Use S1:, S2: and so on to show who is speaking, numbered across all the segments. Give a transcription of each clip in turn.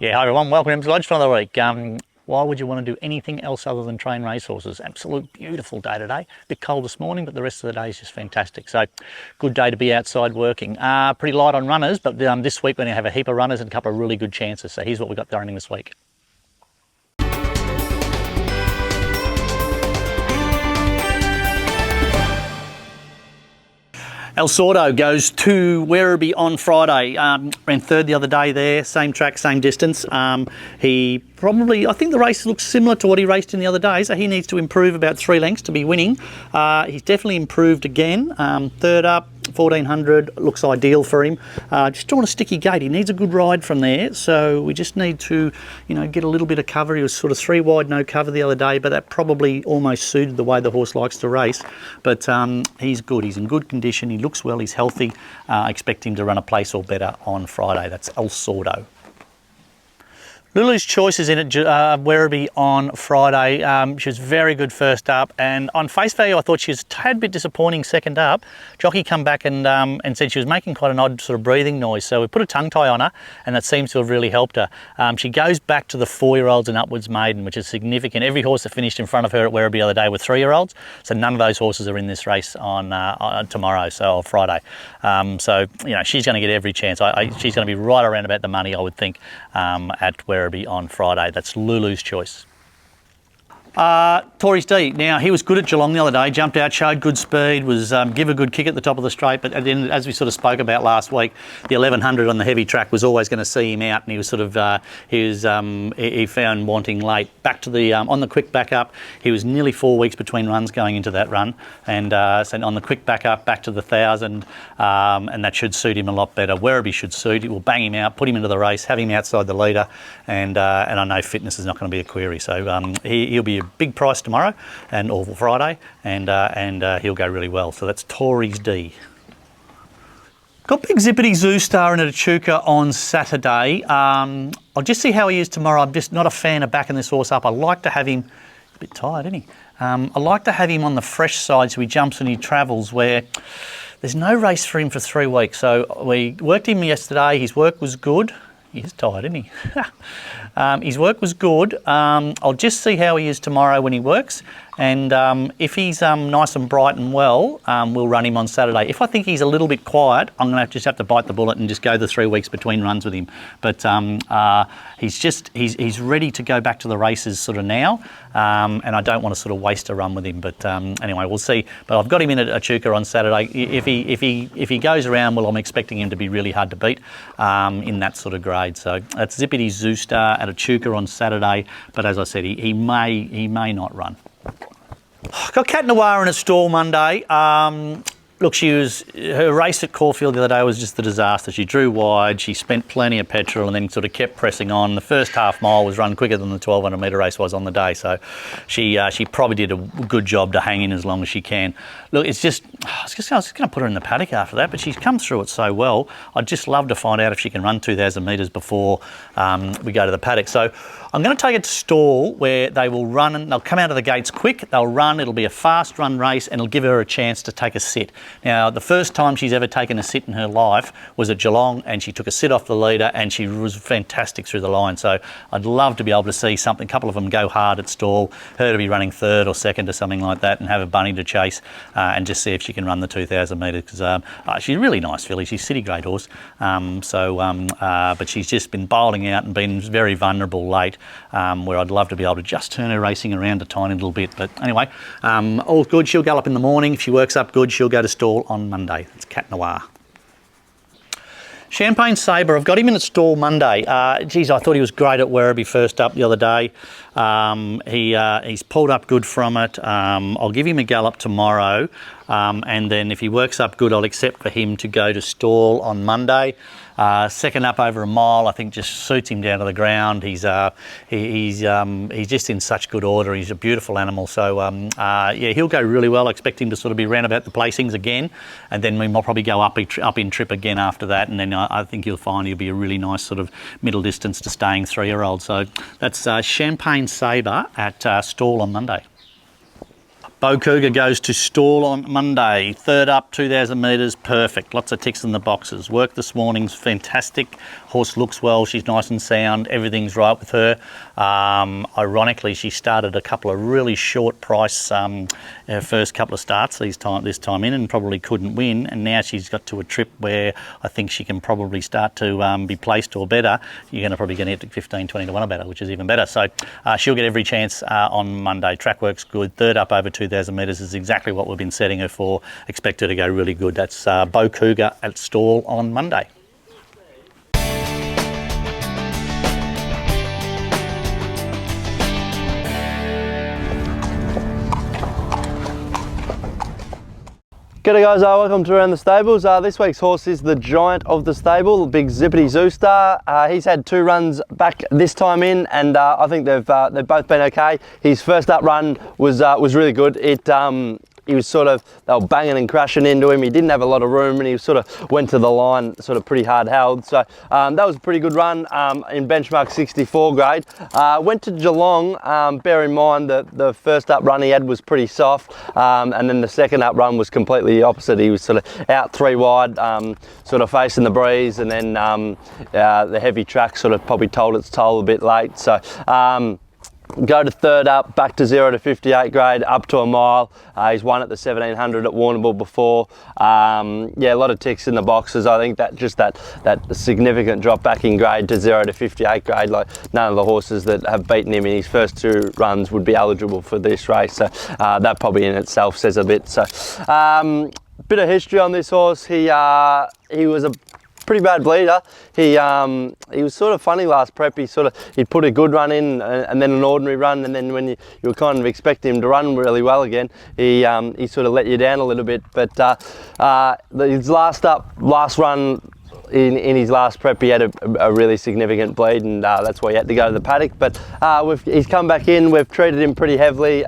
S1: Yeah, hi everyone, welcome to Emsley Lodge for another week. Why would you want to do anything else other than train racehorses? Absolute beautiful day today. Bit cold this morning, but the rest of the day is just fantastic. So, good day to be outside working. Pretty light on runners, but this week we're going to have a heap of runners and a couple of really good chances. So here's what we've got running this week. El Sordo goes to Werribee on Friday. Ran third the other day there, same track, same distance. He probably, I think the race looks similar to what he raced in the other day, so he needs to improve about 3 lengths to be winning. He's definitely improved again. Third up, 1400 looks ideal for him. Just on a sticky gate, he needs a good ride from there, so we just need to, get a little bit of cover. He was sort of 3 wide, no cover the other day, but that probably almost suited the way the horse likes to race. But he's good. He's in good condition. He looks well. He's healthy. I expect him to run a place or better on Friday. That's El Sordo. Lulu's Choice is in at Werribee on Friday. She was very good first up, and on face value I thought she was a tad bit disappointing second up. Jockey come back and said she was making quite an odd sort of breathing noise, so we put a tongue tie on her, and that seems to have really helped her. She goes back to the 4-year-olds and upwards maiden, which is significant. Every horse that finished in front of her at Werribee the other day were 3-year-olds, so none of those horses are in this race on tomorrow, so on Friday. So she's going to get every chance. She's going to be right around about the money, I would think, at Werribee on Friday. That's Lulu's Choice. Tories D. Now, he was good at Geelong the other day, jumped out, showed good speed, was give a good kick at the top of the straight, but then, as we sort of spoke about last week, the 1100 on the heavy track was always going to see him out, and he was sort of, he found wanting late. Back to the, on the quick back up, he was nearly 4 weeks between runs going into that run, and so on the quick back up, back to the 1000, and that should suit him a lot better. Werribee should suit, it will bang him out, put him into the race, have him outside the leader, and I know fitness is not going to be a query, so he'll be a big price tomorrow or Friday, and he'll go really well. So that's Tories D. Got big Zippity Zoustar in at Echuca on Saturday. I'll just see how he is tomorrow. I'm just not a fan of backing this horse up. I like to have him, a bit tired, isn't he? I like to have him on the fresh side so he jumps and he travels, where there's no race for him for 3 weeks. So we worked him yesterday. His work was good. He's tired, isn't he? His work was good. I'll just see how he is tomorrow when he works, and if he's nice and bright and well, we'll run him on Saturday. If I think he's a little bit quiet, I'm going to just have to bite the bullet and just go the 3 weeks between runs with him. But he's ready to go back to the races sort of now, and I don't want to sort of waste a run with him. But anyway, we'll see. But I've got him in at Echuca on Saturday. If he goes around, well, I'm expecting him to be really hard to beat in that sort of grade. So that's Zippity Zoustar at Echuca on Saturday. But as I said, he may not run. Got Cat Noir in a stall Monday. Look, her race at Caulfield the other day was just a disaster. She drew wide, she spent plenty of petrol and then sort of kept pressing on. The first half mile was run quicker than the 1200 metre race was on the day, so she probably did a good job to hang in as long as she can. Look, it's just, I was just going to put her in the paddock after that, but she's come through it so well. I'd just love to find out if she can run 2,000 metres before we go to the paddock. So I'm going to take it to stall where they will run, and they'll come out of the gates quick, they'll run, it'll be a fast run race, and it'll give her a chance to take a sit. Now, the first time she's ever taken a sit in her life was at Geelong, and she took a sit off the leader, and she was fantastic through the line. So I'd love to be able to see a couple of them go hard at stall, her to be running third or second or something like that, and have a bunny to chase, and just see if she can run the 2,000 metres, because she's a really nice filly. She's a city grade horse, but she's just been bowling out and been very vulnerable late, where I'd love to be able to just turn her racing around a tiny little bit. But anyway, all good. She'll go up in the morning. If she works up good, she'll go to stall on Monday. That's Cat Noir. Champagne Sabre, I've got him in at stall Monday. Geez, I thought he was great at Werribee first up the other day. He's pulled up good from it. I'll give him a gallop tomorrow, and then if he works up good, I'll accept for him to go to stall on Monday. Second up over a mile, I think just suits him down to the ground. He's just in such good order. He's a beautiful animal. So yeah, he'll go really well. I expect him to sort of be round about the placings again, and then we might probably go up in trip again after that. And then I think you'll find he'll be a really nice sort of middle distance to staying 3-year-old. So that's Champagne Sabre at stall on Monday. Echuca goes to Stawell on Monday. Third up, 2,000 metres, perfect. Lots of ticks in the boxes. Work this morning's fantastic. Horse looks well. She's nice and sound. Everything's right with her. Ironically, she started a couple of really short price her first couple of starts this time in, and probably couldn't win. And now she's got to a trip where I think she can probably start to be placed or better. You're going to probably get it 15, 20 to 1 or better, which is even better. So she'll get every chance on Monday. Track work's good. Third up over 2,000 metres is exactly what we've been setting her for. Expect her to go really good. That's Echuca at Stawell on Monday.
S2: G'day guys, welcome to Around the Stables. This week's horse is the giant of the stable, the big Zippity Zoustar. He's had 2 runs back this time in, and I think they've both been okay. His first up run was really good. He was they were banging and crashing into him. He didn't have a lot of room, and he sort of went to the line, pretty hard held. So that was a pretty good run in benchmark 64 grade. Went to Geelong. Bear in mind that the first up run he had was pretty soft, and then the second up run was completely the opposite. He was sort of out 3 wide, facing the breeze, and then the heavy track probably told its toll a bit late. So. Go to third up, back to 0 to 58 grade, up to a mile. He's won at the 1700 at Warrnambool before. A lot of ticks in the boxes. I think that significant drop back in grade to 0 to 58 grade, like none of the horses that have beaten him in his first 2 runs would be eligible for this race. So that probably in itself says a bit. So bit of history on this horse. He was a pretty bad bleeder. He was sort of funny last prep. He put a good run in and then an ordinary run, and then when you were kind of expecting him to run really well again, he sort of let you down a little bit. But his last run in his last prep, he had a really significant bleed, and that's why he had to go to the paddock. But he's come back in. We've treated him pretty heavily,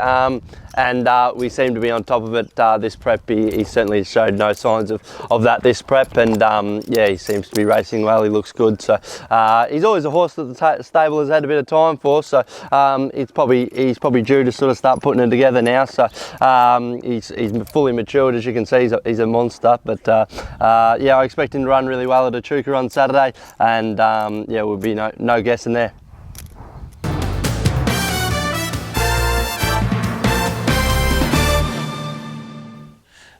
S2: and we seem to be on top of it this prep. He certainly showed no signs of that this prep, and he seems to be racing well. He looks good. So he's always a horse that the stable has had a bit of time for. So he's probably due to sort of start putting it together now. So he's fully matured, as you can see. He's a monster. But I expect him to run really well at Echuca on Saturday, and will be no guessing there.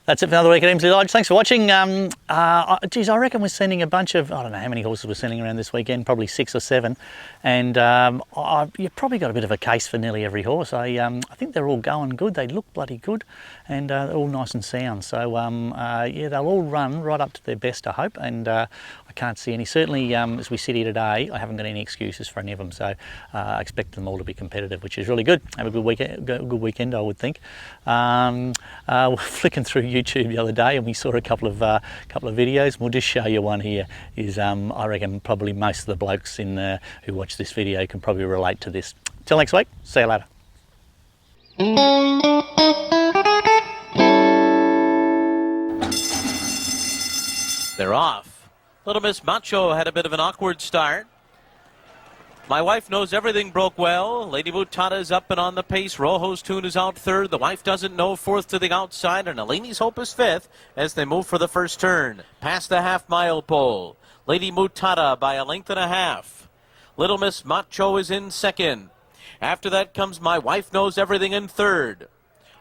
S1: That's it for another week at Emsley Lodge. Thanks for watching. Geez, I reckon we're sending a bunch of, I don't know how many horses we're sending around this weekend, probably 6 or 7. And you've probably got a bit of a case for nearly every horse. I think they're all going good. They look bloody good, and they're all nice and sound. So they'll all run right up to their best, I hope. And I can't see any. Certainly, as we sit here today, I haven't got any excuses for any of them. So I expect them all to be competitive, which is really good. Have a good weekend, I would think. We're flicking through YouTube the other day, and we saw a couple of videos. We'll just show you one here. I reckon probably most of the blokes who watch this video can probably relate to this. Till next week, see you later.
S3: They're off. Little Miss Macho had a bit of an awkward start. My Wife Knows Everything broke well. Lady Mutata is up and on the pace. Rojo's Tune is out third. The Wife Doesn't Know fourth to the outside. And Eleni's Hope is fifth as they move for the first turn. Past the half-mile pole. Lady Mutata by a length and a half. Little Miss Macho is in second. After that comes My Wife Knows Everything in third.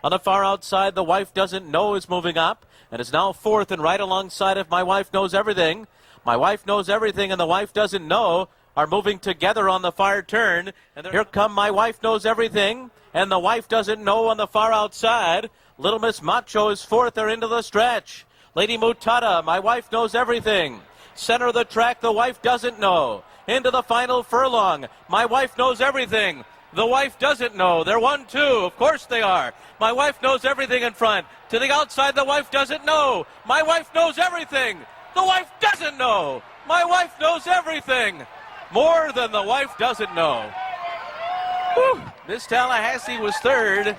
S3: On the far outside, The Wife Doesn't Know is moving up and is now fourth and right alongside of My Wife Knows Everything. My Wife Knows Everything and The Wife Doesn't Know are moving together on the far turn. And here come My Wife Knows Everything and The Wife Doesn't Know on the far outside. Little Miss Macho is fourth. They're into the stretch. Lady Mutata, My Wife Knows Everything. Center of the track, The Wife Doesn't Know. Into the final furlong. My Wife Knows Everything. The Wife Doesn't Know. They're 1-2. Of course they are. My Wife Knows Everything in front. To the outside, The Wife Doesn't Know. My Wife Knows Everything. The Wife Doesn't Know. My Wife Knows Everything. More than The Wife Doesn't Know. Whew. Miss Tallahassee was third.